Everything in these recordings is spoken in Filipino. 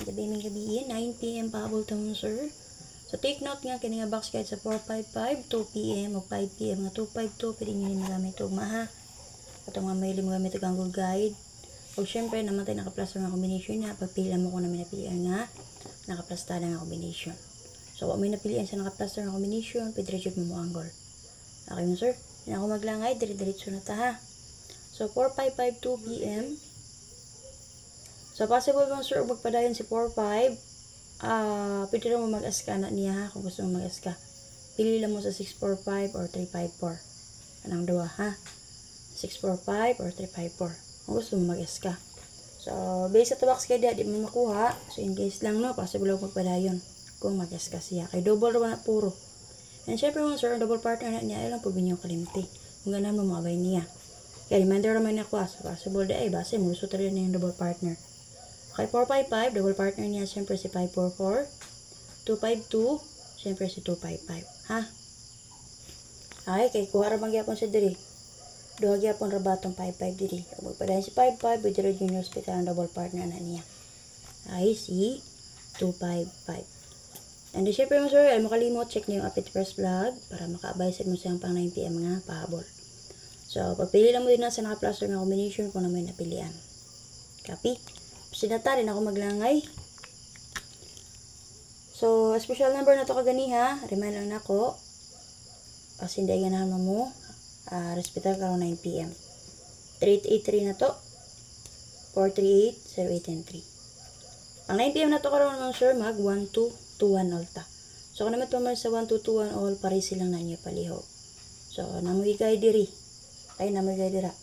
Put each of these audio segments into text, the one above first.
gabi 9 PM pahabol taon sir. So take note nga kini nga box kahit sa 455 2 PM o 5 PM nga 252 pwede niyo magamit og maha. Atong nga maili mo gamit og Google Guide. O syempre namatay naka-plus nga combination na pagpili mo ko na may napilian nga naka-plus tada nga combination. So wa may napilian sa naka-plus nga combination, pwede jud mo angle. Okay mo sir? Yan ako maglangay, dire-diretso na ta ha. So 4552 PM. So possible mo sir magpadayon si 45. Pwede lang mo mag-aska na niya ha, kung gusto mo mag-aska. Pili lang mo sa 645 or 354. Anong dua ha? 645 or 354. Kung gusto mo mag-aska. So based sa box kay di mo makuha. So in case lang no, possible lang magpadayon kung mag-aska siya. Kay double naman na puro. And syempre mo sir, double partner na niya, ilang po binyong kalimti. Kung ganahan mo mabay niya. Kaya reminder naman ako, so possible di ay base, muso talaga na yung double partner. Okay, 455, double partner niya, syempre si 544. 252, syempre si 255. Ha? Okay, kay kuha ra magyapon sa diri. Duha gyapon ra batong 55 diri. Kung magpadayon si 55, with the junior hospital ang double partner na niya. Ay, si 255. And syempre mo sir, ay makalimot, check niyo yung update first vlog para maka-advise mo siyang pang 9 PM nga pahabol. So, pagpili lang mo din na sa naka-plaster nga combination kung na may napilian. Copy? Sinata rin ako maglangay. So, special number na to kaganiha, remind lang nako. Kasi hindi ganahan mo hospital karon 9 PM. 3883 na to. 438-0893. Ang 9 PM na to karon mga sir, mag 1221 alta. So, kung naman ito sa 1221 all, pare silang na niya paliho. So, namugigay diri. Ay, namugigay dira.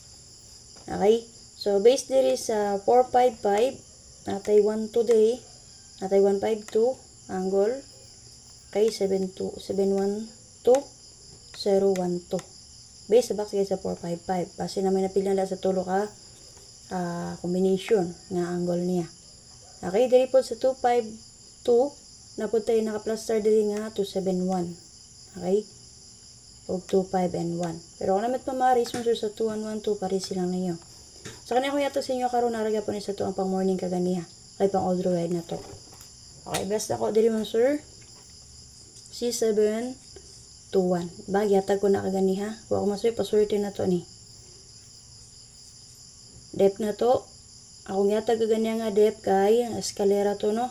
Okay? So, based diri sa 455, natay 1 today, natay 152, angle, kay 712-012. Based sa box guys sa 455. Kasi namin napilihan na sa tulo ka combination nga angle niya. Okay, diri po sa 252, napunta yung naka-plaster diri nga 271. Okay? O 25 and 1. Pero kung naman pamaris mo sa 2112, paris silang ninyo. Sa kanya ko yato sa inyo karon naragya po ni sa to ang pang morning kaganiha. Kay pang all ride na to. Okay, best ako diri mo sir. C721. Bagyatag ko na kaganiha. Wa ko masoy paswerte na to ni. Depth na to. Akong yatag kaganiha nga depth kay ang eskalera to no.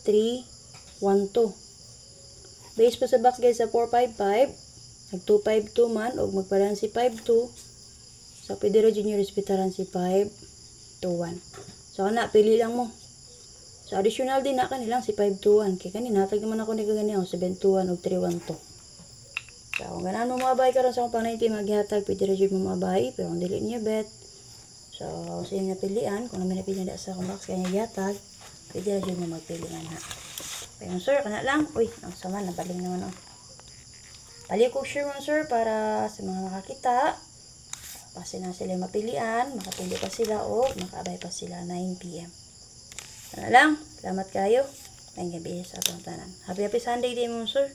312. Base pa sa box guys sa 455. Nag 252 man o magparan si 52. So pwede rin junior hospitalan si 521. So kana pili lang mo. So additional din na kanilang si 521. Kaya kanina natag naman ako ni kaganiya 721 o 312. So kung ganahan mo mabay karon sa akong pang 90 maghatag, pwede rin mo mabay pero ang dili niya bet. So sa inyo napilian, kung namin napilian sa akong box kaya yatag, pwede rin mo magpilian ha. Pero sir, kana lang. Uy, ang sama nabaling naman oh. Pali ko share mo sir para sa mga makakita. Kasi na sila mapilian, makapili pa sila o makaabay pa sila 9 PM. Sana lang, salamat kayo. Thank you sa atong tanan. Happy Sunday din mo sir.